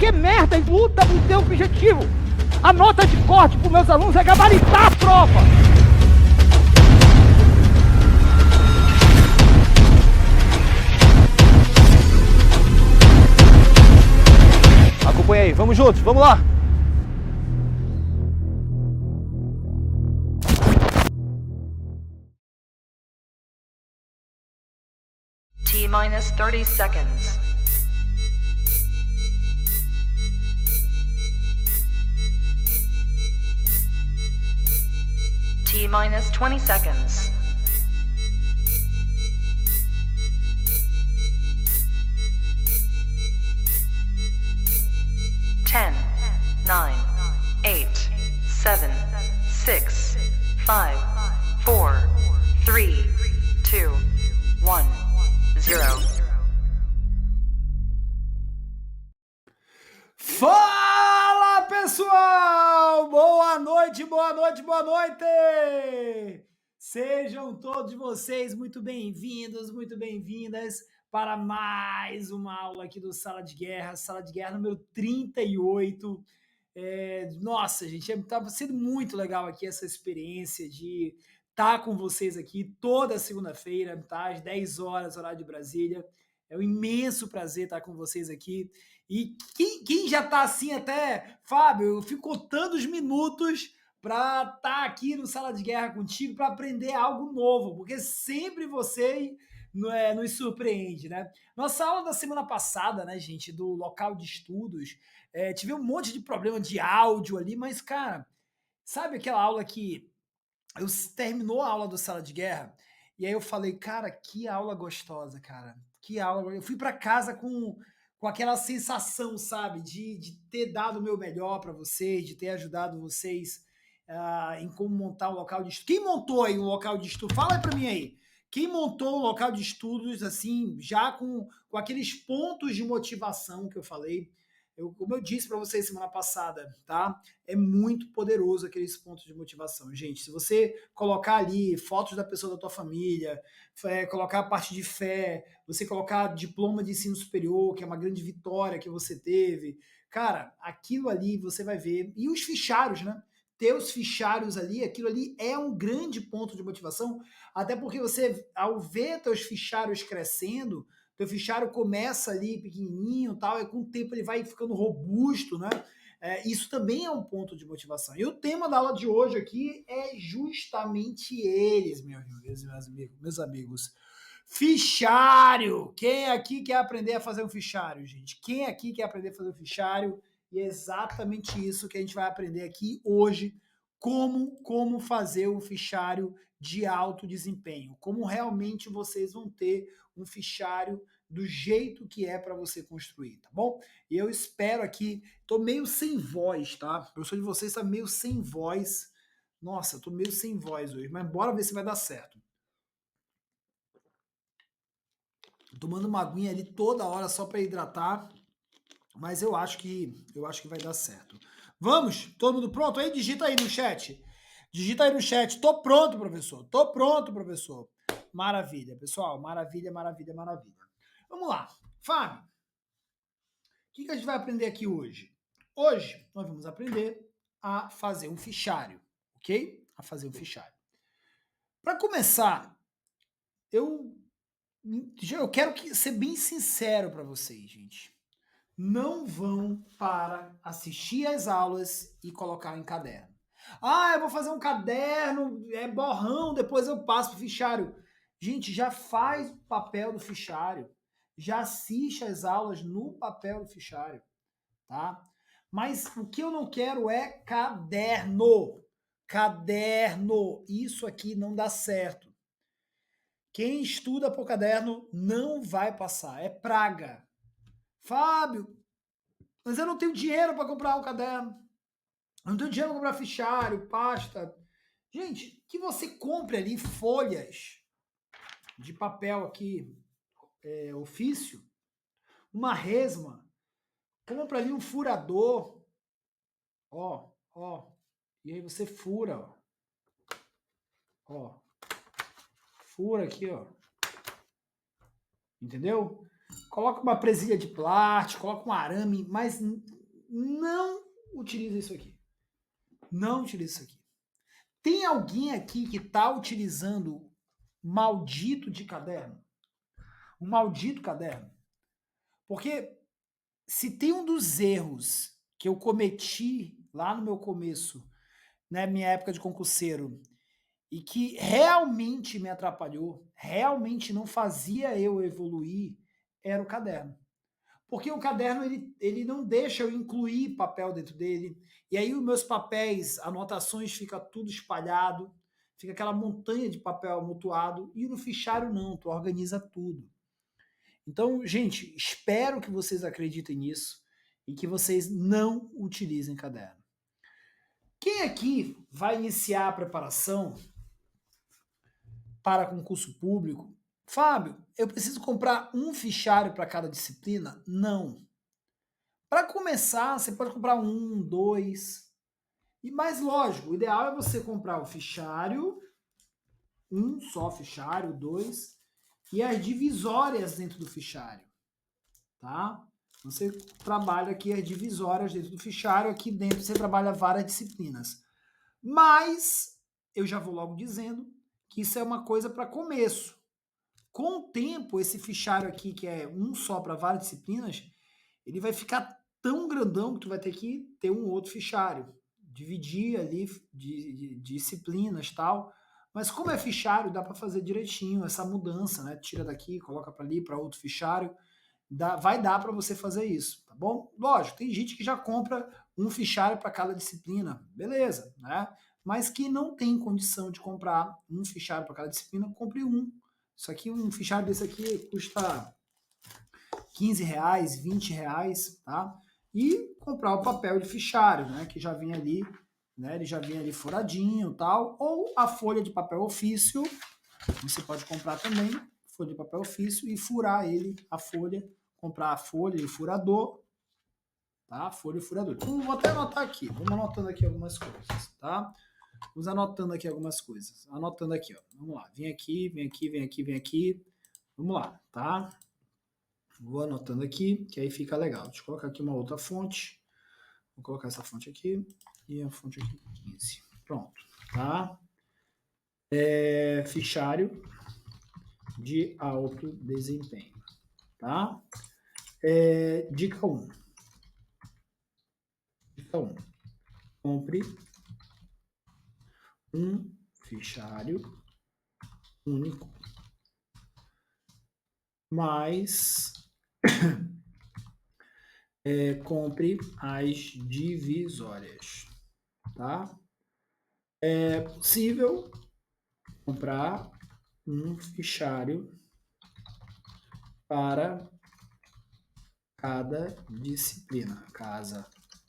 que merda e luta no teu objetivo. A nota de corte para os meus alunos é gabaritar a prova. Acompanha aí, vamos juntos, vamos lá! T-minus 30 seconds. T-minus 20 seconds. Ten, 9, 8, 7, 6, 5, 4, 3, 2, 1, 0. Fala, pessoal! Boa noite, boa noite, boa noite! Sejam todos vocês muito bem-vindos, muito bem-vindas para mais uma aula aqui do Sala de Guerra número 38. Nossa, gente, tá sendo muito legal aqui essa experiência de estar com vocês aqui toda segunda-feira, tá? Às 10 horas, horário de Brasília. É um imenso prazer estar com vocês aqui. E quem já está assim até, Fábio, eu fico contando os minutos para estar aqui no Sala de Guerra contigo para aprender algo novo, porque sempre você nos surpreende, né? Nossa aula da semana passada, né, gente, do local de estudos, tive um monte de problema de áudio ali, mas, cara, sabe aquela aula que terminou a aula do Sala de Guerra e aí eu falei, cara, que aula gostosa, cara. Que aula. Eu fui para casa com aquela sensação, sabe, de ter dado o meu melhor para vocês, de ter ajudado vocês em como montar um local de estudo. Quem montou aí um local de estudo? Fala aí para mim aí. Quem montou um local de estudos, assim, já com aqueles pontos de motivação que eu falei? Como eu disse para vocês semana passada, tá? É muito poderoso aqueles pontos de motivação. Gente, se você colocar ali fotos da pessoa da tua família, colocar a parte de fé, você colocar diploma de ensino superior, que é uma grande vitória que você teve, cara, aquilo ali você vai ver. E os fichários, né? Ter os fichários ali, aquilo ali é um grande ponto de motivação, até porque você, ao ver teus fichários crescendo, teu fichário começa ali pequenininho, tal, e com o tempo ele vai ficando robusto, né? Isso também é um ponto de motivação. E o tema da aula de hoje aqui é justamente eles, meus amigos. Fichário! Quem aqui quer aprender a fazer um fichário, gente? Quem aqui quer aprender a fazer um fichário? E é exatamente isso que a gente vai aprender aqui hoje, como fazer um fichário de alto desempenho, como realmente vocês vão ter um fichário do jeito que é para você construir, tá bom? E eu espero aqui, tô meio sem voz, tá? O professor de vocês tá meio sem voz. Nossa, tô meio sem voz hoje, mas bora ver se vai dar certo. Tô tomando uma aguinha ali toda hora só para hidratar, mas eu acho que vai dar certo. Vamos? Todo mundo pronto aí? Digita aí no chat. Digita aí no chat. Tô pronto, professor. Tô pronto, professor. Maravilha, pessoal. Maravilha, maravilha, maravilha. Vamos lá. Fábio, o que a gente vai aprender aqui hoje? Hoje nós vamos aprender a fazer um fichário, ok? A fazer um fichário. Para começar, eu quero ser bem sincero para vocês, gente. Não vão para assistir às aulas e colocar em caderno. Ah, eu vou fazer um caderno, borrão, depois eu passo pro fichário. Gente, já faz o papel do fichário. Já assiste às aulas no papel do fichário, tá? Mas o que eu não quero é caderno. Caderno. Isso aqui não dá certo. Quem estuda por caderno não vai passar. É praga. Fábio, mas eu não tenho dinheiro para comprar um caderno. Eu não tenho dinheiro para comprar fichário, pasta. Gente, que você compre ali folhas de papel aqui, ofício, uma resma, compra ali um furador, ó, e aí você fura, ó, fura aqui, ó, entendeu? Coloca uma presilha de plástico, coloca um arame, mas não utiliza isso aqui. Não utiliza isso aqui. Tem alguém aqui que está utilizando maldito de caderno? Um maldito caderno? Porque se tem um dos erros que eu cometi lá no meu começo, né, minha época de concurseiro, e que realmente me atrapalhou, realmente não fazia eu evoluir, era o caderno. Porque o caderno, ele não deixa eu incluir papel dentro dele, e aí os meus papéis, anotações, fica tudo espalhado, fica aquela montanha de papel amontoado, e no fichário não, tu organiza tudo. Então, gente, espero que vocês acreditem nisso e que vocês não utilizem caderno. Quem aqui vai iniciar a preparação para concurso público? Fábio, eu preciso comprar um fichário para cada disciplina? Não. Para começar, você pode comprar um, dois. E mais lógico, o ideal é você comprar o fichário, um só fichário, dois, e as divisórias dentro do fichário. Tá? Você trabalha aqui as divisórias dentro do fichário, aqui dentro você trabalha várias disciplinas. Mas eu já vou logo dizendo que isso é uma coisa para começo. Com o tempo, esse fichário aqui, que é um só para várias disciplinas, ele vai ficar tão grandão que tu vai ter que ter um outro fichário. Dividir ali de disciplinas e tal. Mas como é fichário, dá para fazer direitinho essa mudança, né? Tira daqui, coloca para ali, para outro fichário. Vai dar para você fazer isso, tá bom? Lógico, tem gente que já compra um fichário para cada disciplina, beleza, né? Mas que não tem condição de comprar um fichário para cada disciplina, compre um. Isso aqui, um fichário desse aqui custa R$15, R$20, tá? E comprar o papel de fichário, né? Que já vem ali, né? Ele já vem ali furadinho, tal. Ou a folha de papel ofício, você pode comprar também folha de papel ofício e furar ele, a folha, comprar a folha e furador, tá? Folha e furador. Então, vou até anotar aqui, vamos anotando aqui algumas coisas, tá? Vamos anotando aqui algumas coisas. Anotando aqui, ó. Vamos lá. Vem aqui, vem aqui, vem aqui, vem aqui. Vamos lá, tá? Vou anotando aqui, que aí fica legal. Deixa eu colocar aqui uma outra fonte. Vou colocar essa fonte aqui e a fonte aqui 15. Pronto, tá? Fichário de alto desempenho, tá? Dica 1. Dica 1. Compre um fichário único, mas compre as divisórias, tá? É possível comprar um fichário para cada disciplina,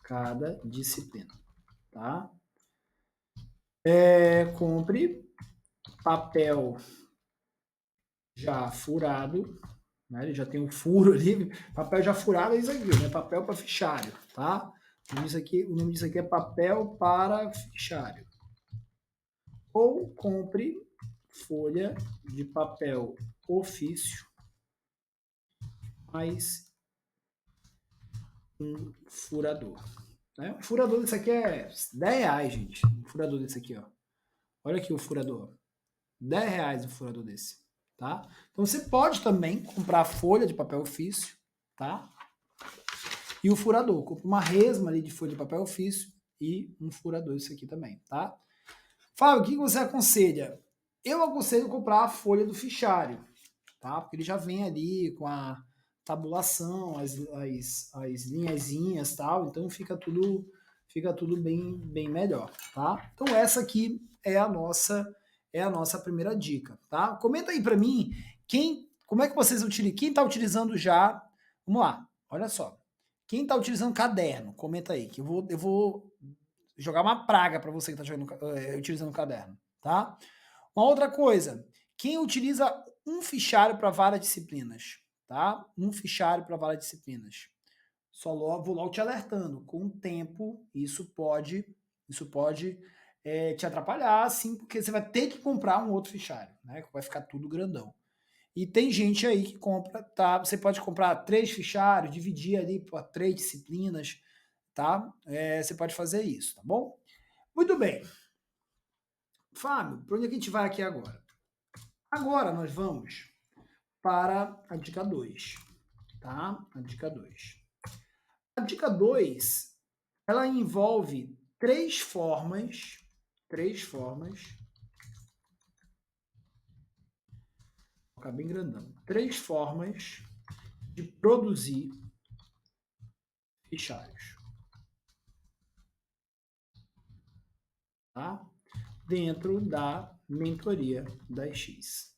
cada disciplina, tá? Compre papel já furado, né? Ele já tem um furo ali, papel já furado é isso aqui, né? Papel para fichário, tá? O nome disso aqui é papel para fichário. Ou compre folha de papel ofício mais um furador. Né? O furador desse aqui é R$10, gente. Um furador desse aqui, ó. Olha aqui o furador. R$10 o furador desse, tá? Então você pode também comprar a folha de papel ofício, tá? E o furador. Compra uma resma ali de folha de papel ofício e um furador isso aqui também, tá? Fábio, o que você aconselha? Eu aconselho comprar a folha do fichário, tá? Porque ele já vem ali com a tabulação, as linhazinhas e tal, então fica tudo bem melhor, tá? Então essa aqui é a nossa primeira dica, tá? Comenta aí para mim como é que vocês utilizam, quem está utilizando já, vamos lá, olha só, quem está utilizando caderno, comenta aí, que eu vou jogar uma praga para você que está utilizando caderno, tá? Uma outra coisa, quem utiliza um fichário para várias disciplinas, tá? Um fichário para várias disciplinas. Vou logo te alertando, com o tempo isso pode te atrapalhar, assim, porque você vai ter que comprar um outro fichário, né? Vai ficar tudo grandão. E tem gente aí que compra, tá? Você pode comprar 3 fichários, dividir ali por 3 disciplinas, tá? Você pode fazer isso, tá bom? Muito bem. Fábio, para onde é que a gente vai aqui agora? Agora nós vamos para a dica 2, tá? A dica 2. A dica 2, ela envolve três formas, vou ficar bem grandão, três formas de produzir fichários, tá? Dentro da mentoria da X.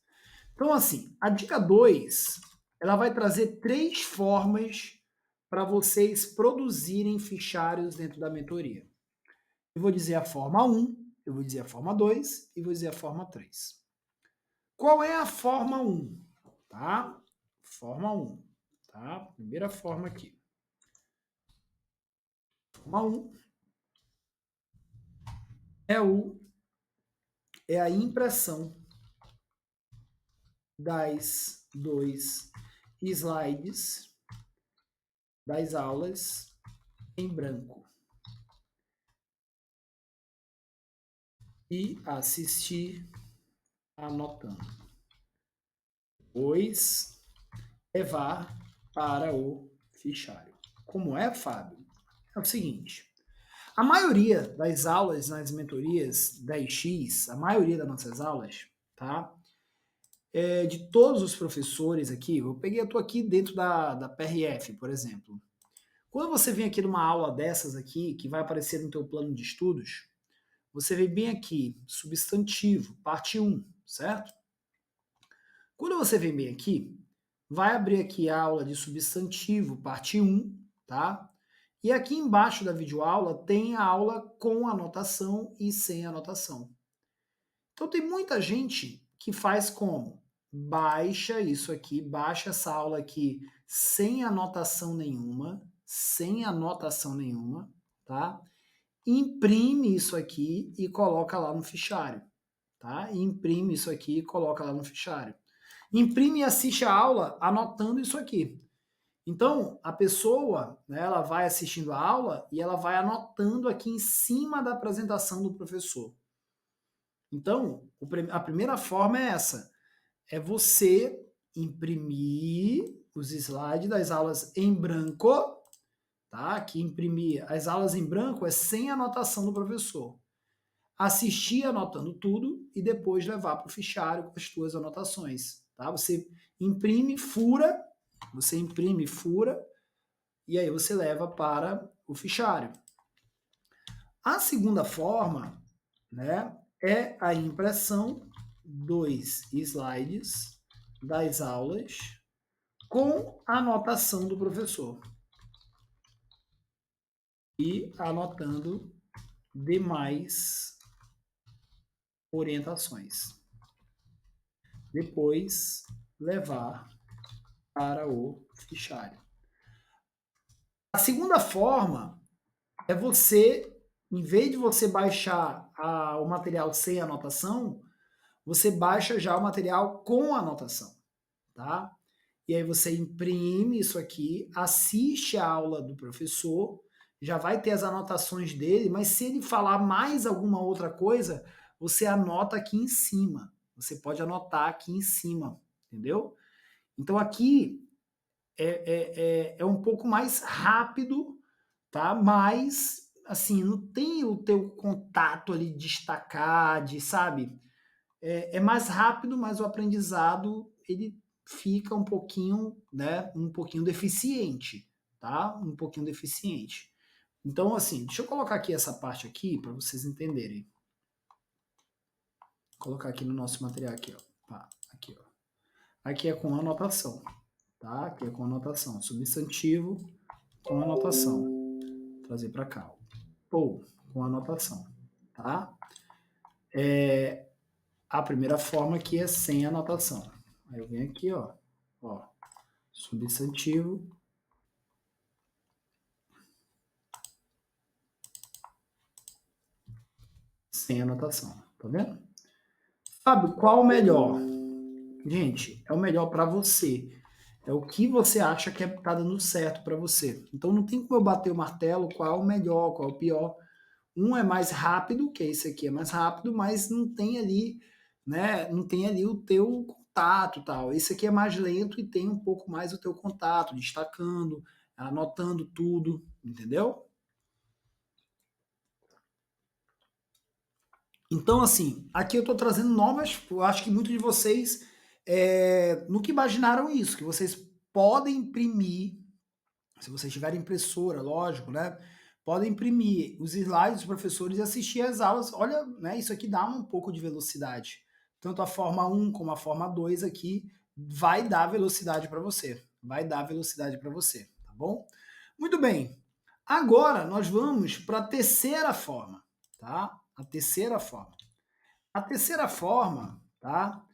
Então, assim, a dica 2, ela vai trazer três formas para vocês produzirem fichários dentro da mentoria. Eu vou dizer a forma 1, eu vou dizer a forma 2 e vou dizer a forma 3. Qual é a forma 1? Tá? Forma 1, tá? Primeira forma aqui. Forma 1 é a impressão das 2 slides das aulas em branco e assistir anotando. Depois levar para o fichário. Como é, Fábio? É o seguinte, a maioria das aulas nas mentorias da X, a maioria das nossas aulas, tá? De todos os professores aqui, eu tô aqui dentro da PRF, por exemplo. Quando você vem aqui numa aula dessas aqui, que vai aparecer no teu plano de estudos, você vê bem aqui, substantivo, parte 1, certo? Quando você vem bem aqui, vai abrir aqui a aula de substantivo, parte 1, tá? E aqui embaixo da videoaula tem a aula com anotação e sem anotação. Então tem muita gente que faz como? Baixa isso aqui, baixa essa aula aqui sem anotação nenhuma, tá? Imprime isso aqui e coloca lá no fichário, tá? Imprime isso aqui e coloca lá no fichário. Imprime e assiste a aula anotando isso aqui. Então, a pessoa, né, ela vai assistindo a aula e ela vai anotando aqui em cima da apresentação do professor. Então, a primeira forma é essa. É você imprimir os slides das aulas em branco, tá? Que imprimir as aulas em branco é sem anotação do professor. Assistir anotando tudo e depois levar para o fichário com as suas anotações, tá? Você imprime, fura, e aí você leva para o fichário. A segunda forma, né, é a impressão dos slides das aulas com a anotação do professor e anotando demais orientações. Depois levar para o fichário. A segunda forma é você, em vez de você baixar o material sem anotação, você baixa já o material com anotação, tá? E aí você imprime isso aqui, assiste a aula do professor, já vai ter as anotações dele, mas se ele falar mais alguma outra coisa, você anota aqui em cima. Você pode anotar aqui em cima, entendeu? Então aqui é um pouco mais rápido, tá? Mas, assim, não tem o teu contato ali de destacar, sabe? É mais rápido, mas o aprendizado, ele fica um pouquinho, né? Um pouquinho deficiente, tá? Um pouquinho deficiente. Então, assim, deixa eu colocar aqui essa parte aqui para vocês entenderem. Vou colocar aqui no nosso material aqui, ó. Aqui, ó. Aqui é com anotação, tá? Aqui é com anotação. Substantivo com anotação. Vou trazer para cá, ó. Ou com anotação, tá? A primeira forma aqui é sem anotação. Aí eu venho aqui, ó, substantivo sem anotação, tá vendo? Sabe qual o melhor? Gente, é o melhor para você. É o que você acha que tá dando certo para você. Então não tem como eu bater o martelo qual é o melhor, qual é o pior. Um é mais rápido, que esse aqui é mais rápido, mas não tem ali, né? Não tem ali o teu contato, e tal. Esse aqui é mais lento e tem um pouco mais o teu contato, destacando, anotando tudo, entendeu? Então, assim, aqui eu estou trazendo novas. Eu acho que muitos de vocês nunca imaginaram isso, que vocês podem imprimir, se vocês tiverem impressora, lógico, né? Podem imprimir os slides dos professores e assistir às aulas. Olha, né? Isso aqui dá um pouco de velocidade. Tanto a forma 1 como a forma 2 aqui vai dar velocidade para você. Vai dar velocidade para você, tá bom? Muito bem. Agora nós vamos para a terceira forma, tá? A terceira forma. A terceira forma, tá?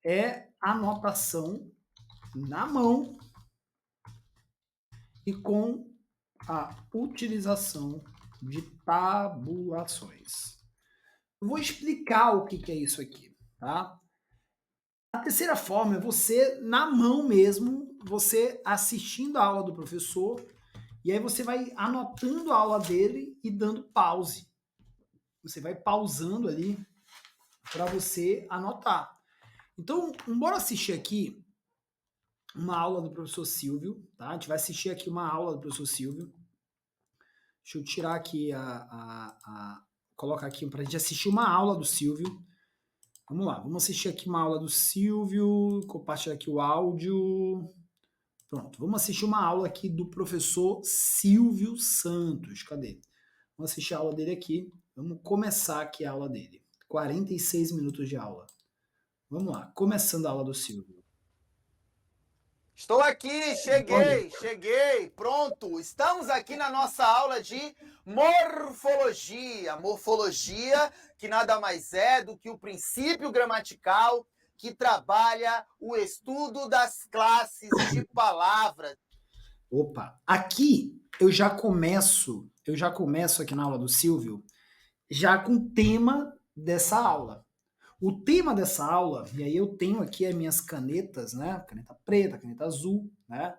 É anotação na mão e com a utilização de tabulações. Eu vou explicar o que é isso aqui, tá? A terceira forma é você, na mão mesmo, você assistindo a aula do professor, e aí você vai anotando a aula dele e dando pause. Você vai pausando ali para você anotar. Então, bora assistir aqui uma aula do professor Silvio, tá? A gente vai assistir aqui uma aula do professor Silvio. Deixa eu tirar aqui colocar aqui para a gente assistir uma aula do Silvio. Vamos lá, vamos assistir aqui uma aula do Silvio, compartilhar aqui o áudio. Pronto, vamos assistir uma aula aqui do professor Silvio Santos. Cadê? Vamos assistir a aula dele aqui. Vamos começar aqui a aula dele. 46 minutos de aula. Vamos lá, começando a aula do Silvio. Estou aqui, cheguei, pronto. Estamos aqui na nossa aula de morfologia. Morfologia, que nada mais é do que o princípio gramatical que trabalha o estudo das classes de palavras. Opa, aqui eu já começo aqui na aula do Silvio, já com o tema dessa aula. O tema dessa aula, e aí eu tenho aqui as minhas canetas, né? Caneta preta, caneta azul, né?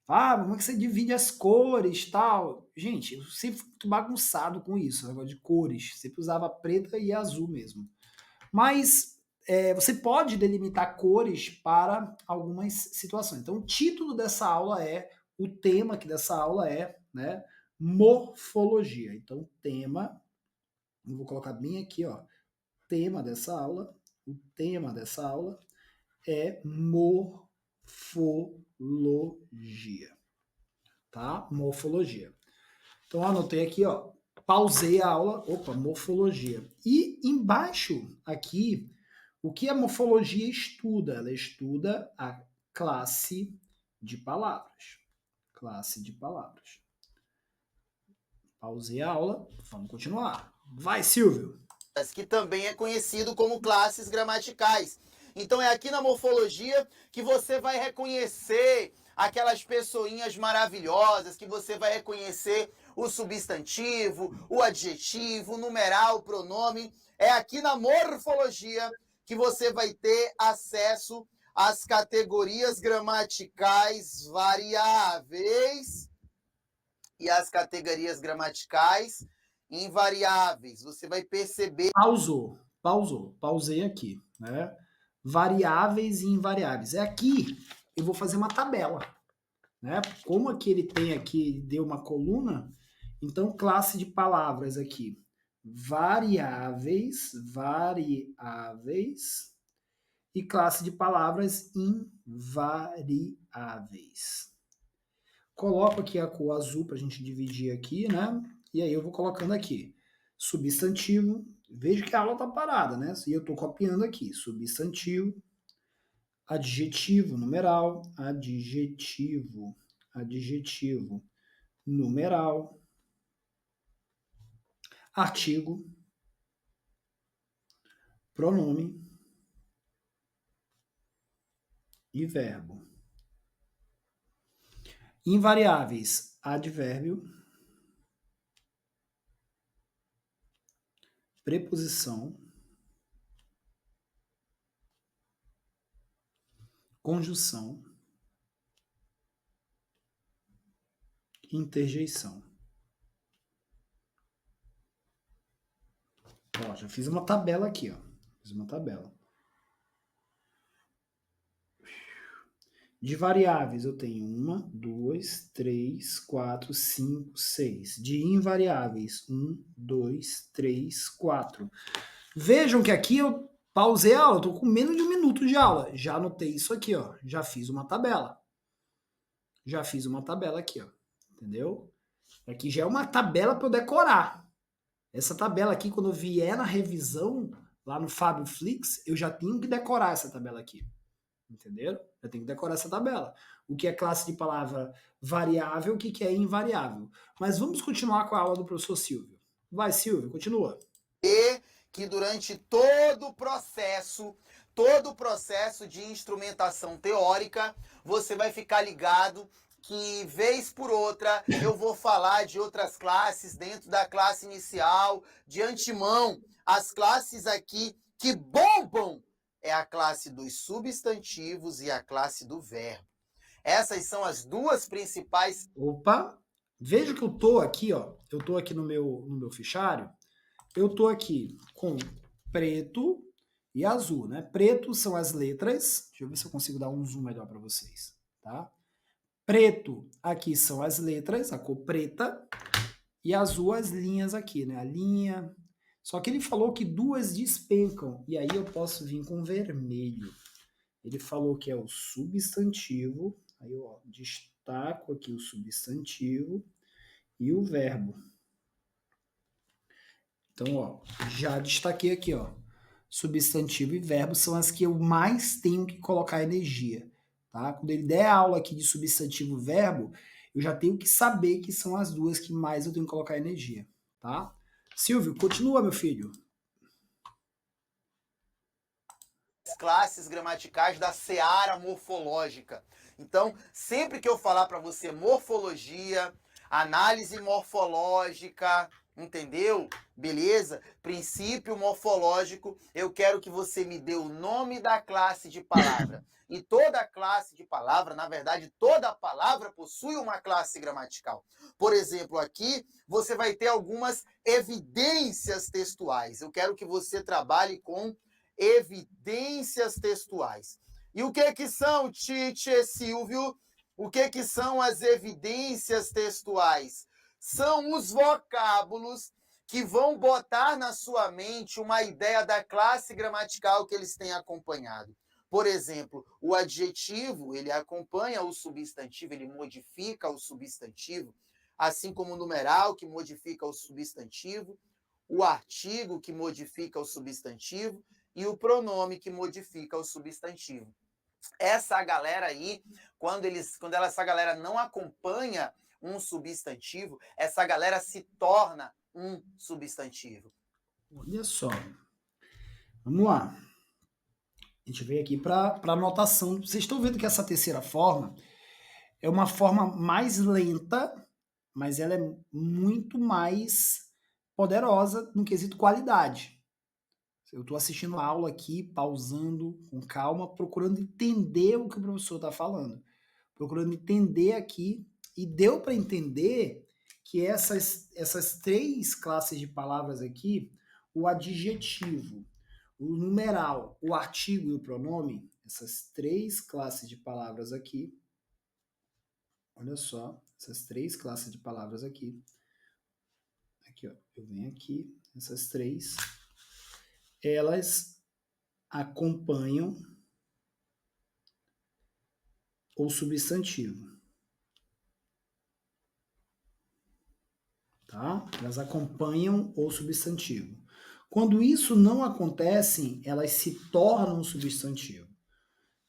Ah, como é que você divide as cores tal? Gente, eu sempre fui muito bagunçado com isso, negócio de cores. Sempre usava preta e azul mesmo. Mas você pode delimitar cores para algumas situações. Então, o título dessa aula o tema aqui dessa aula né, morfologia. Então, tema, eu vou colocar bem aqui, ó, tema dessa aula, o tema dessa aula é morfologia, tá? Morfologia. Então, anotei aqui, ó, pausei a aula, opa, morfologia. E embaixo aqui, o que a morfologia estuda? Ela estuda a classe de palavras. Classe de palavras. Pausei a aula, vamos continuar. Vai, Silvio! Que também é conhecido como classes gramaticais. Então é aqui na morfologia que você vai reconhecer aquelas pessoinhas maravilhosas, que você vai reconhecer o substantivo, o adjetivo, o numeral, o pronome. É aqui na morfologia que você vai ter acesso às categorias gramaticais variáveis e às categorias gramaticais invariáveis. Você vai perceber. Pausei aqui, né? Variáveis e invariáveis. É aqui, eu vou fazer uma tabela, né? Como aqui ele tem aqui, deu uma coluna, então classe de palavras aqui. Variáveis e classe de palavras invariáveis. Coloco aqui a cor azul para a gente dividir aqui, né? E aí eu vou colocando aqui. Substantivo, veja que a aula tá parada, né? E eu estou copiando aqui. Substantivo, adjetivo, numeral, adjetivo, numeral, artigo, pronome e verbo. Invariáveis, advérbio, preposição, conjunção, interjeição. Ó, já fiz uma tabela aqui, ó. Fiz uma tabela. De variáveis eu tenho 1, 2, 3, 4, 5, 6. De invariáveis, 1, 2, 3, 4. Vejam que aqui eu pausei a aula, eu tô com menos de 1 minuto de aula. Já anotei isso aqui, ó. Já fiz uma tabela. Já fiz uma tabela aqui, ó. Entendeu? Aqui já é uma tabela para eu decorar. Essa tabela aqui, quando eu vier na revisão, lá no Fábio Flix, eu já tenho que decorar essa tabela aqui. Entenderam? Eu tenho que decorar essa tabela. O que é classe de palavra variável, o que é invariável. Mas vamos continuar com a aula do professor Silvio. Vai, Silvio, continua. E que durante todo o processo de instrumentação teórica, você vai ficar ligado que, vez por outra, eu vou falar de outras classes dentro da classe inicial, de antemão. As classes aqui que bombam é a classe dos substantivos e a classe do verbo. Essas são as duas principais. Opa! Veja que eu tô aqui, ó. Eu tô aqui no meu fichário. Eu tô aqui com preto e azul, né? Preto são as letras. Deixa eu ver se eu consigo dar um zoom melhor para vocês, tá? Preto aqui são as letras, a cor preta, e azul as linhas aqui, né? A linha. Só que ele falou que duas despencam, e aí eu posso vir com vermelho. Ele falou que é o substantivo, aí eu ó, destaco aqui o substantivo e o verbo. Então, ó, já destaquei aqui, ó. Substantivo e verbo são as que eu mais tenho que colocar energia, tá? Quando ele der aula aqui de substantivo e verbo, eu já tenho que saber que são as duas que mais eu tenho que colocar energia, tá? Silvio, continua, meu filho. Classes gramaticais da seara morfológica. Então, sempre que eu falar para você morfologia, análise morfológica, entendeu? Beleza? Princípio morfológico, eu quero que você me dê o nome da classe de palavra. E toda classe de palavra, na verdade, toda palavra possui uma classe gramatical. Por exemplo, aqui você vai ter algumas evidências textuais. Eu quero que você trabalhe com evidências textuais. E o que são, Tite Silvio? O que são as evidências textuais? São os vocábulos que vão botar na sua mente uma ideia da classe gramatical que eles têm acompanhado. Por exemplo, o adjetivo, ele acompanha o substantivo, ele modifica o substantivo, assim como o numeral, que modifica o substantivo, o artigo, que modifica o substantivo, e o pronome, que modifica o substantivo. Essa galera aí, quando essa galera não acompanha um substantivo, essa galera se torna um substantivo. Olha só. Vamos lá. A gente veio aqui para anotação. Vocês estão vendo que essa terceira forma é uma forma mais lenta, mas ela é muito mais poderosa no quesito qualidade. Eu estou assistindo a aula aqui, pausando, com calma, procurando entender o que o professor está falando. Procurando entender aqui. E deu para entender que essas três classes de palavras aqui, o adjetivo, o numeral, o artigo e o pronome, essas três classes de palavras aqui, olha só, essas três classes de palavras aqui, ó, eu venho aqui, essas três, elas acompanham o substantivo, tá? Elas acompanham o substantivo. Quando isso não acontece, elas se tornam substantivo.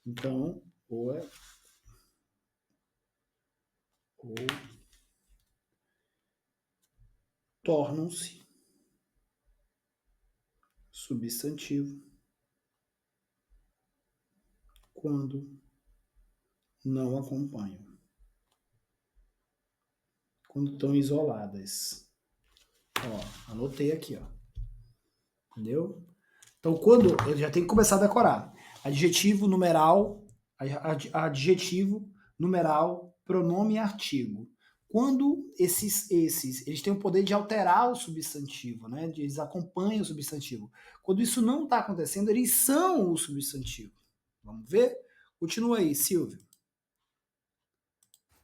Então, ou tornam-se substantivo quando não acompanham. Quando estão isoladas. Ó, anotei aqui, ó. Entendeu? Então, quando eu já tenho que começar a decorar. Adjetivo, numeral, adjetivo, numeral, pronome e artigo. quando eles têm o poder de alterar o substantivo, né? Eles acompanham o substantivo. Quando isso não está acontecendo, eles são o substantivo. Vamos ver? Continua aí, Silvio.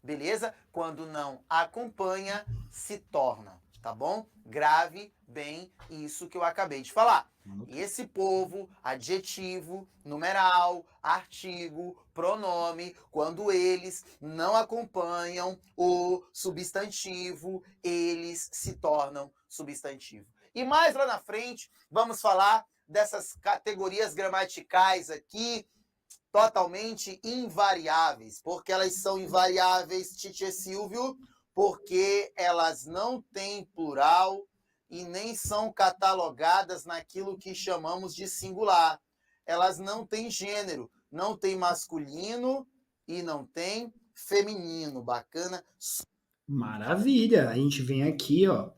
Beleza? Quando não acompanha, se torna, tá bom? Grave bem isso que eu acabei de falar. Esse povo, adjetivo, numeral, artigo, pronome, quando eles não acompanham o substantivo, eles se tornam substantivo. E mais lá na frente, vamos falar dessas categorias gramaticais aqui, totalmente invariáveis. Porque elas são invariáveis, Titê Silvio? Porque elas não têm plural e nem são catalogadas naquilo que chamamos de singular. Elas não têm gênero, não tem masculino e não tem feminino. Bacana? Maravilha! A gente vem aqui, ó.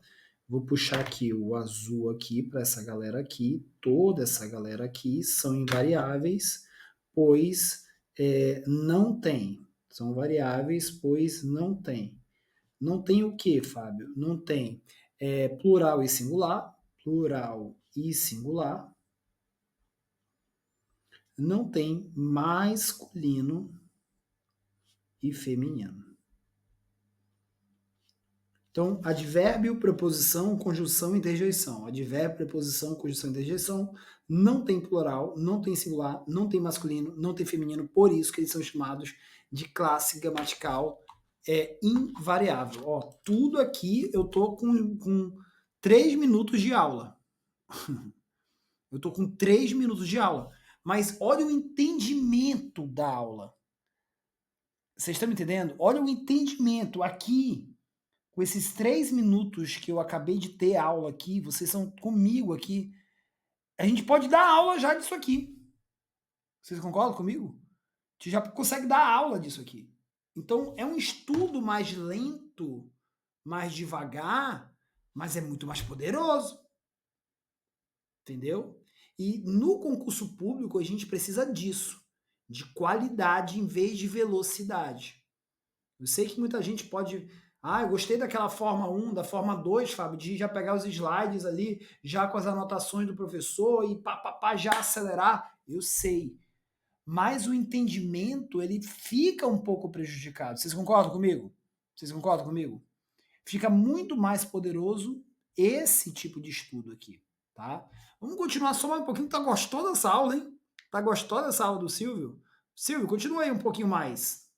Vou puxar aqui o azul aqui para essa galera aqui. Toda essa galera aqui são invariáveis, pois não tem. São variáveis, pois não tem. Não tem o que, Fábio? Não tem plural e singular. Plural e singular. Não tem masculino e feminino. Então, advérbio, preposição, conjunção, interjeição. Advérbio, preposição, conjunção, interjeição. Não tem plural, não tem singular, não tem masculino, não tem feminino. Por isso que eles são chamados de classe gramatical invariável. Ó, tudo aqui eu tô com 3 minutos de aula. Eu tô com 3 minutos de aula. Mas olha o entendimento da aula. Vocês estão me entendendo? Olha o entendimento aqui. Com esses 3 minutos que eu acabei de ter aula aqui, vocês são comigo aqui, a gente pode dar aula já disso aqui. Vocês concordam comigo? A gente já consegue dar aula disso aqui. Então, é um estudo mais lento, mais devagar, mas é muito mais poderoso. Entendeu? E no concurso público, a gente precisa disso, de qualidade em vez de velocidade. Eu sei que muita gente pode... eu gostei daquela forma 1, da forma 2, Fábio, de já pegar os slides ali, já com as anotações do professor e já acelerar. Eu sei. Mas o entendimento, ele fica um pouco prejudicado. Vocês concordam comigo? Vocês concordam comigo? Fica muito mais poderoso esse tipo de estudo aqui, tá? Vamos continuar só mais um pouquinho. Tá gostou dessa aula, hein? Tá gostou dessa aula do Silvio? Silvio, continua aí um pouquinho mais.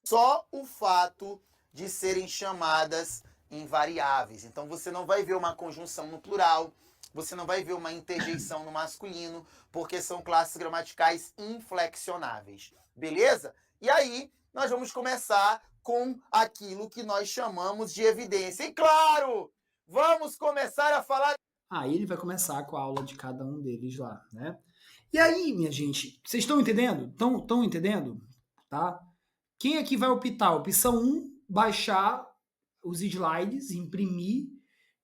Só o fato de serem chamadas invariáveis. Então você não vai ver uma conjunção no plural, você não vai ver uma interjeição no masculino, porque são classes gramaticais inflexionáveis. Beleza? E aí nós vamos começar com aquilo que nós chamamos de evidência. E claro, vamos começar a falar... Aí ele vai começar com a aula de cada um deles lá, né? E aí, minha gente, vocês estão entendendo? Estão entendendo? Tá? Quem aqui vai optar? Opção 1, baixar os slides, imprimir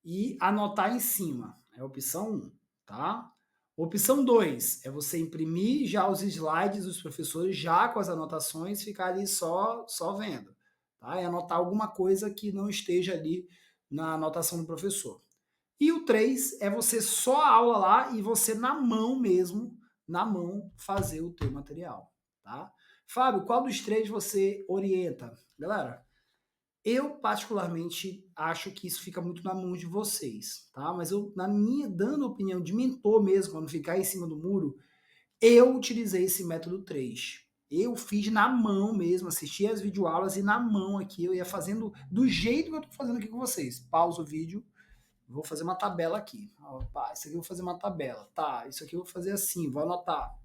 e anotar em cima. É a opção 1, tá? Opção 2 é você imprimir já os slides dos professores, já com as anotações, ficar ali só vendo. Tá? E anotar alguma coisa que não esteja ali na anotação do professor. E o 3 é você só a aula lá e você na mão mesmo, na mão, fazer o teu material. Tá? Fábio, qual dos 3 você orienta? Galera, eu particularmente acho que isso fica muito na mão de vocês, tá? Mas eu, na minha, dando opinião de mentor mesmo, para não ficar em cima do muro, eu utilizei esse método 3. Eu fiz na mão mesmo, assisti as videoaulas e na mão aqui, eu ia fazendo do jeito que eu tô fazendo aqui com vocês. Pausa o vídeo, vou fazer uma tabela aqui. Isso aqui eu vou fazer uma tabela. Tá, isso aqui eu vou fazer assim, vou anotar.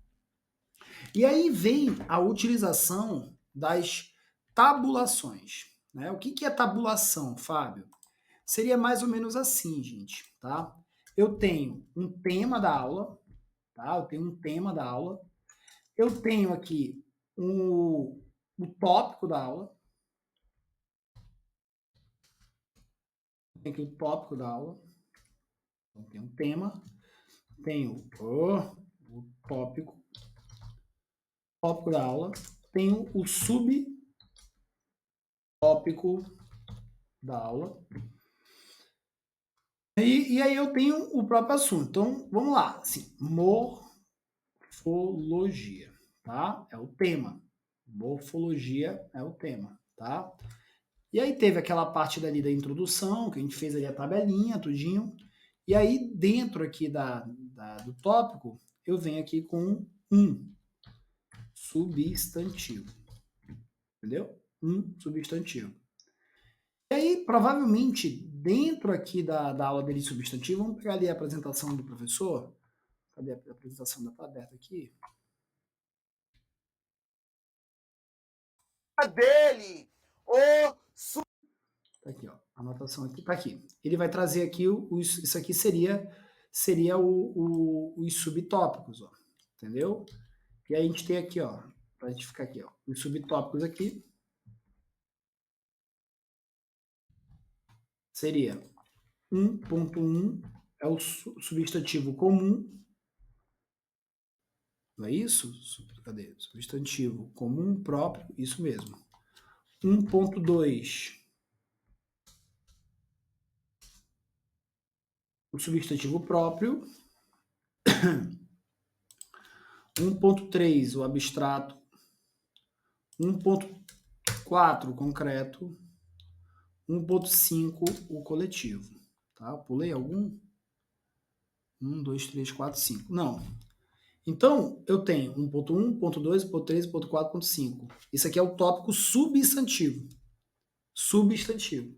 E aí vem a utilização das tabulações. Né? O que é tabulação, Fábio? Seria mais ou menos assim, gente. Tá? Eu tenho um tema da aula. Tá? Eu tenho um tema da aula. Eu tenho aqui o tópico da aula. Tem aqui o tópico da aula. Então, tem um tema. Tenho o tópico da aula. Tenho o subtópico da aula. E aí eu tenho o próprio assunto. Então, vamos lá. Assim, morfologia, tá? É o tema. Morfologia é o tema, tá? E aí teve aquela parte dali da introdução, que a gente fez ali a tabelinha, tudinho. E aí, dentro aqui do tópico, eu venho aqui com um substantivo. Entendeu? Um substantivo. E aí, provavelmente, dentro aqui da aula dele de substantivo, vamos pegar ali a apresentação do professor. Cadê a apresentação? Está aberta aqui? Dele, Tá aqui, ó. A anotação aqui tá aqui. Ele vai trazer aqui isso aqui seria os subtópicos, ó. Entendeu? E aí a gente tem aqui, ó, pra gente ficar aqui, ó, os subtópicos aqui seria 1.1 é o substantivo comum. Não é isso? Cadê? Substantivo comum próprio, isso mesmo. 1.2 o substantivo próprio. 1.3 o abstrato. 1.4 o concreto. 1.5 o coletivo. Tá? Pulei algum? 1, 2, 3, 4, 5. Não. Então, eu tenho 1.1, 1.2, 1.3, 1.4, 1.5. Isso aqui é o tópico substantivo. Substantivo.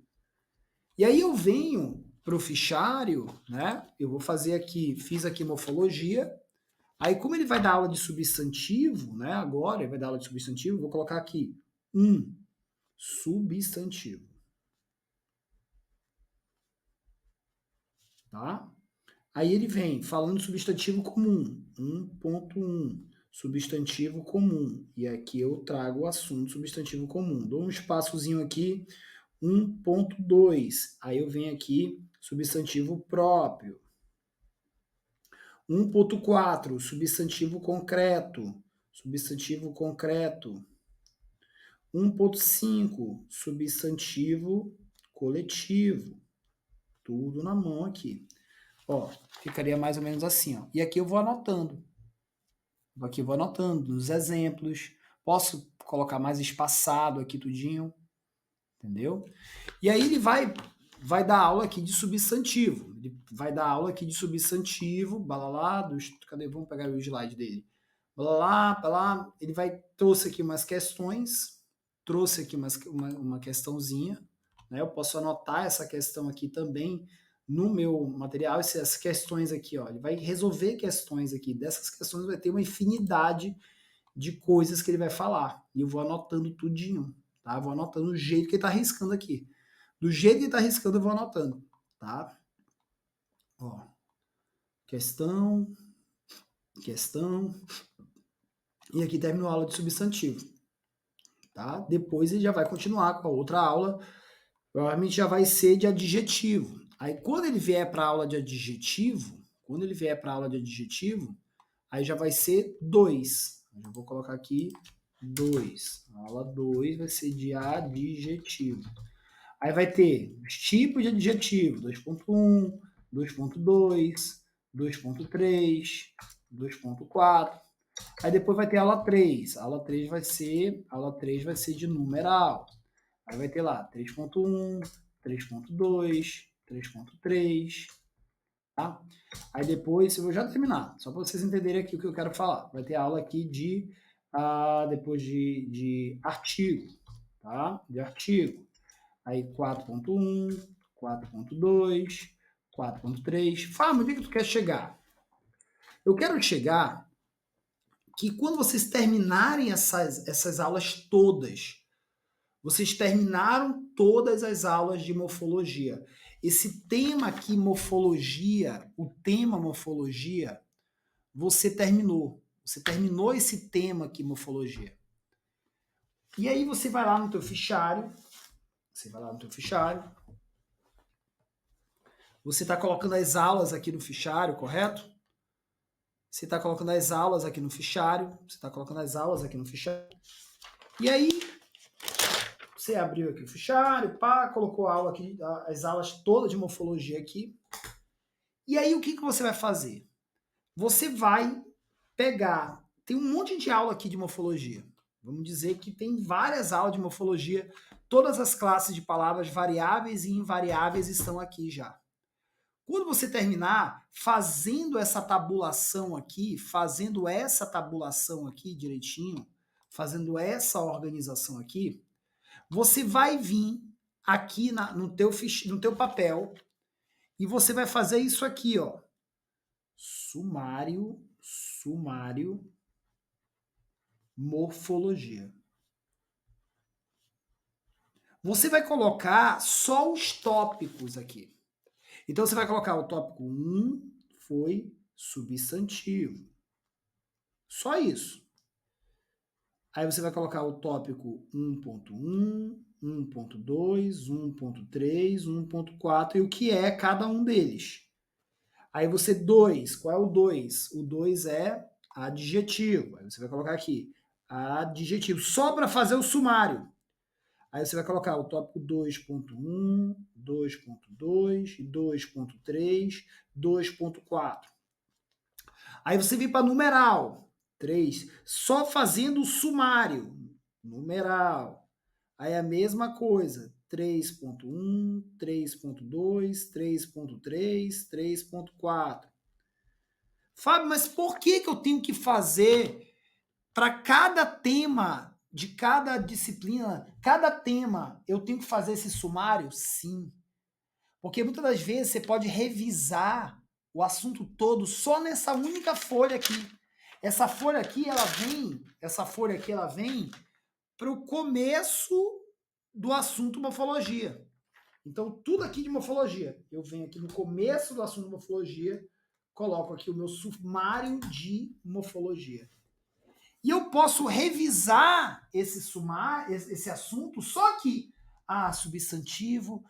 E aí eu venho para o fichário, né? Eu vou fazer aqui, fiz aqui morfologia. Aí, como ele vai dar aula de substantivo, né? Agora ele vai dar aula de substantivo, eu vou colocar aqui um substantivo. Tá? Aí ele vem falando de substantivo comum, 1.1, substantivo comum. E aqui eu trago o assunto substantivo comum. Dou um espaçozinho aqui, 1.2. Aí eu venho aqui, substantivo próprio. 1.4, substantivo concreto. Substantivo concreto. 1.5, substantivo coletivo. Tudo na mão aqui. Ó, ficaria mais ou menos assim, ó. E aqui eu vou anotando. Aqui eu vou anotando nos exemplos. Posso colocar mais espaçado aqui tudinho. Entendeu? E aí ele vai dar aula aqui de substantivo. Ele vai dar aula aqui de substantivo, balalá, cadê? Vamos pegar o slide dele. Balalá, balalá. Ele trouxe aqui umas questões, trouxe aqui uma questãozinha, né? Eu posso anotar essa questão aqui também no meu material, essas questões aqui, ó, ele vai resolver questões aqui. Dessas questões vai ter uma infinidade de coisas que ele vai falar. E eu vou anotando tudinho, tá? Vou anotando o jeito que ele tá riscando aqui. Do jeito que ele tá riscando, eu vou anotando, tá? Ó, questão. E aqui terminou a aula de substantivo, tá? Depois ele já vai continuar com a outra aula. Provavelmente já vai ser de adjetivo. Aí quando ele vier para a aula de adjetivo, aí já vai ser 2. Eu vou colocar aqui 2. A aula 2 vai ser de adjetivo. Aí vai ter os tipos de adjetivo, 2.1, 2.2, 2.3, 2.4. Aí depois vai ter a aula 3. A aula 3 vai ser de numeral. Aí vai ter lá 3.1, 3.2, 3.3, tá? Aí depois, eu vou já terminar, só para vocês entenderem aqui o que eu quero falar. Vai ter aula aqui depois de artigo, tá? De artigo. Aí 4.1, 4.2, 4.3. Fala, onde é que tu quer chegar? Eu quero chegar que quando vocês terminarem essas aulas todas, vocês terminaram todas as aulas de morfologia. Esse tema aqui, morfologia, o tema morfologia, você terminou. Você terminou esse tema aqui, morfologia. E aí você vai lá no teu fichário. Você está colocando as aulas aqui no fichário, correto? Você está colocando as aulas aqui no fichário. E aí, Você abriu aqui o fichário, pá, colocou a aula aqui, as aulas todas de morfologia aqui. E aí o que você vai fazer? Você vai pegar, tem um monte de aula aqui de morfologia. Vamos dizer que tem várias aulas de morfologia, todas as classes de palavras variáveis e invariáveis estão aqui já. Quando você terminar fazendo essa tabulação aqui direitinho, fazendo essa organização aqui, você vai vir aqui no teu papel e você vai fazer isso aqui, ó. Sumário, morfologia. Você vai colocar só os tópicos aqui. Então você vai colocar o tópico 1 foi substantivo. Só isso. Aí você vai colocar o tópico 1.1, 1.2, 1.3, 1.4 e o que é cada um deles. Aí você 2, qual é o 2? O 2 é adjetivo. Aí você vai colocar aqui adjetivo, só para fazer o sumário. Aí você vai colocar o tópico 2.1, 2.2, 2.3, 2.4. Aí você vem para numeral, 3, só fazendo o sumário, numeral. Aí a mesma coisa, 3.1, 3.2, 3.3, 3.4. Fábio, mas por que eu tenho que fazer para cada tema de cada disciplina, cada tema, eu tenho que fazer esse sumário? Sim. Porque muitas das vezes você pode revisar o assunto todo só nessa única folha aqui. Essa folha aqui, ela vem para o começo do assunto morfologia. Então, tudo aqui de morfologia. Eu venho aqui no começo do assunto morfologia, coloco aqui o meu sumário de morfologia. E eu posso revisar esse sumário, esse assunto só aqui. Substantivo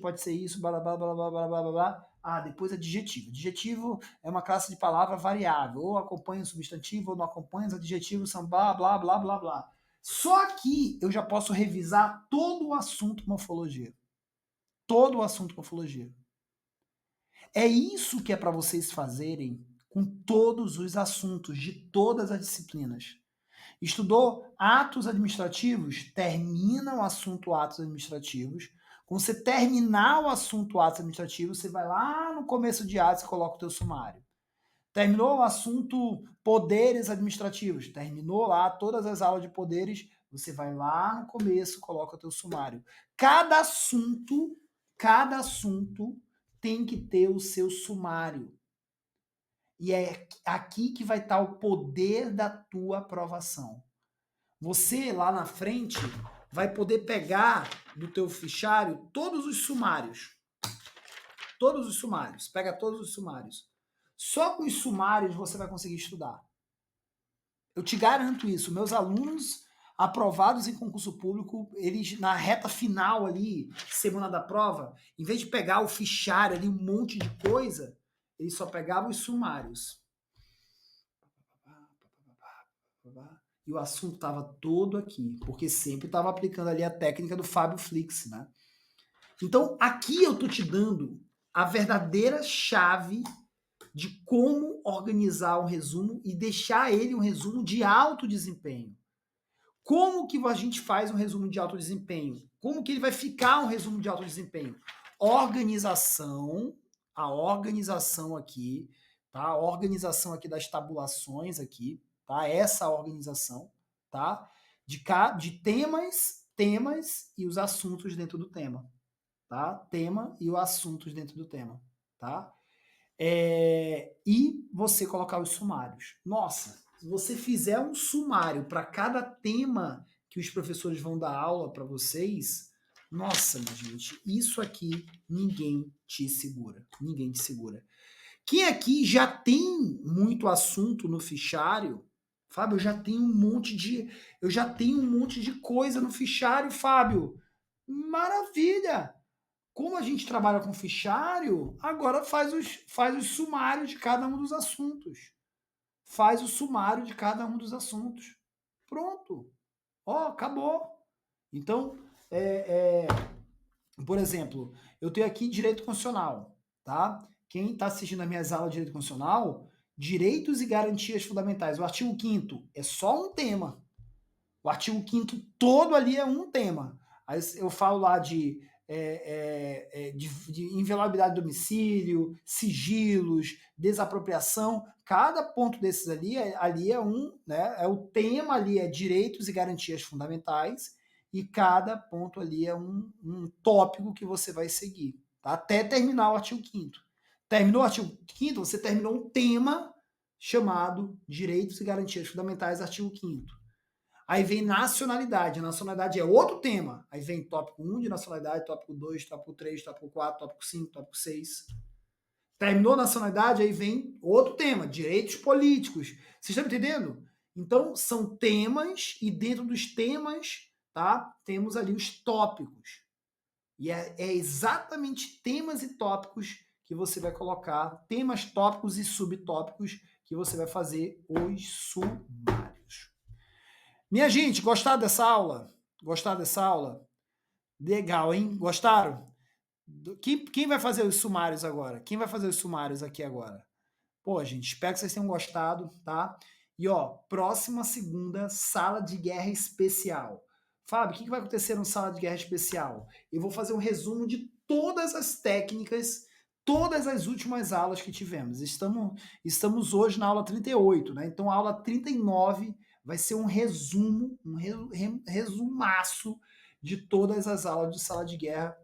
pode ser isso, blá, blá, blá, blá, blá, blá, blá. Depois adjetivo. Adjetivo é uma classe de palavra variável. Ou acompanha o substantivo, ou não acompanha. Os adjetivos são blá, blá, blá, blá, blá. Só aqui eu já posso revisar todo o assunto morfologia. Todo o assunto morfologia. É isso que é para vocês fazerem com todos os assuntos de todas as disciplinas. Estudou atos administrativos? Termina o assunto atos administrativos. Quando você terminar o assunto atos administrativos, você vai lá no começo de atos e coloca o teu sumário. Terminou o assunto poderes administrativos? Terminou lá todas as aulas de poderes, você vai lá no começo e coloca o teu sumário. Cada assunto tem que ter o seu sumário. E é aqui que vai estar o poder da tua aprovação. Você, lá na frente, vai poder pegar do teu fichário todos os sumários. Todos os sumários. Pega todos os sumários. Só com os sumários você vai conseguir estudar. Eu te garanto isso. Meus alunos aprovados em concurso público, eles na reta final ali, semana da prova, em vez de pegar o fichário ali, um monte de coisa, eles só pegavam os sumários. E o assunto estava todo aqui, porque sempre estava aplicando ali a técnica do Fábio Flix, né? Então, aqui eu estou te dando a verdadeira chave de como organizar um resumo e deixar ele um resumo de alto desempenho. Como que a gente faz um resumo de alto desempenho? Como que ele vai ficar um resumo de alto desempenho? Organização, a organização aqui, tá? A organização aqui das tabulações aqui, tá? Essa organização, tá? De temas e os assuntos dentro do tema, tá? Tema e os assuntos dentro do tema, tá? E você colocar os sumários. Nossa, se você fizer um sumário para cada tema que os professores vão dar aula para vocês, nossa, minha gente, isso aqui ninguém te segura. Ninguém te segura. Quem aqui já tem muito assunto no fichário? Fábio, eu já tenho um monte de coisa no fichário, Fábio. Maravilha! Como a gente trabalha com fichário, agora faz os sumários de cada um dos assuntos. Faz o sumário de cada um dos assuntos. Pronto. Acabou. Então, por exemplo, eu tenho aqui direito constitucional, tá? Quem está assistindo as minhas aulas de direito constitucional, direitos e garantias fundamentais. O artigo 5º é só um tema. O artigo 5º todo ali é um tema. Aí eu falo lá de inviolabilidade do domicílio, sigilos, desapropriação. Cada ponto desses ali é um, né? É o tema ali é direitos e garantias fundamentais e cada ponto ali é um tópico que você vai seguir, tá? Até terminar o artigo 5º. Terminou o artigo 5º, você terminou um tema chamado direitos e garantias fundamentais, artigo 5º. Aí vem nacionalidade. A nacionalidade é outro tema. Aí vem tópico 1 de nacionalidade, tópico 2, tópico 3, tópico 4, tópico 5, tópico 6. Terminou a nacionalidade, aí vem outro tema, direitos políticos. Vocês estão entendendo? Então, são temas e dentro dos temas, tá? Temos ali os tópicos. E é exatamente temas e tópicos que você vai colocar, temas, tópicos e subtópicos que você vai fazer os sumários. Minha gente, gostaram dessa aula? Gostaram dessa aula? Legal, hein? Gostaram? Quem vai fazer os sumários agora? Quem vai fazer os sumários aqui agora? Pô, gente, espero que vocês tenham gostado, tá? E, ó, próxima segunda, sala de guerra especial. Fábio, o que vai acontecer no sala de guerra especial? Eu vou fazer um resumo de todas as técnicas, todas as últimas aulas que tivemos. Estamos hoje na aula 38, né? Então, a aula 39 vai ser um resumo, resumaço de todas as aulas de sala de guerra.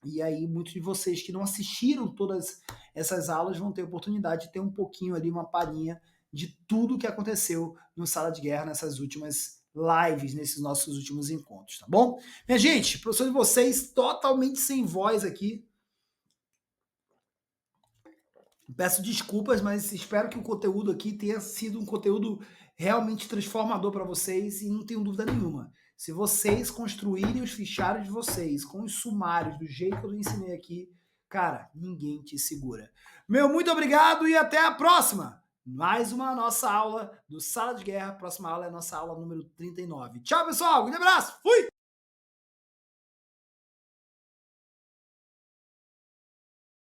E aí, muitos de vocês que não assistiram todas essas aulas vão ter a oportunidade de ter um pouquinho ali, uma palhinha de tudo que aconteceu no sala de guerra nessas últimas lives, nesses nossos últimos encontros, tá bom? Minha gente, professor de vocês totalmente sem voz aqui. Peço desculpas, mas espero que o conteúdo aqui tenha sido um conteúdo realmente transformador para vocês e não tenho dúvida nenhuma. Se vocês construírem os fichários de vocês com os sumários do jeito que eu ensinei aqui, cara, ninguém te segura. Muito obrigado e até a próxima! Mais uma nossa aula do Sala de Guerra. A próxima aula é a nossa aula número 39. Tchau, pessoal! Um grande abraço! Fui!